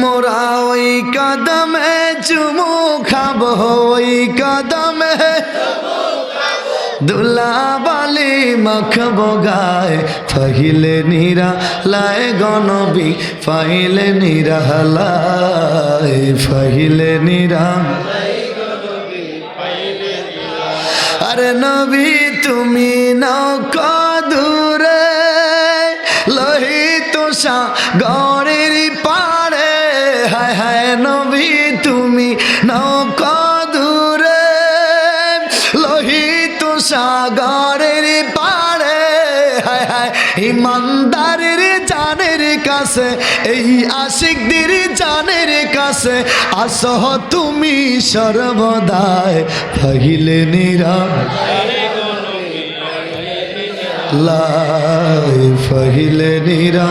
মোরা ওই কদমে চুমু খাবো ওই কদমে দুলা বালি মাখবো গায়ে ফাইলে নিরা লায় গনবী ফাইলে নিরা লায় ফাইলে নিরা আরে নবী তুমি নাও কদুরে লোহিত সাগরের পাড়ে হায় হায় নবী তুমি নাও কদুরে লোহিত সাগরের পাড়ে হায় হায় ইমানদারের জানের কাছে এই আশিকদের জানের কাছে আসহ তুমি সর্বদাই ফাইলে নিরা লাই ফাইলে নিরা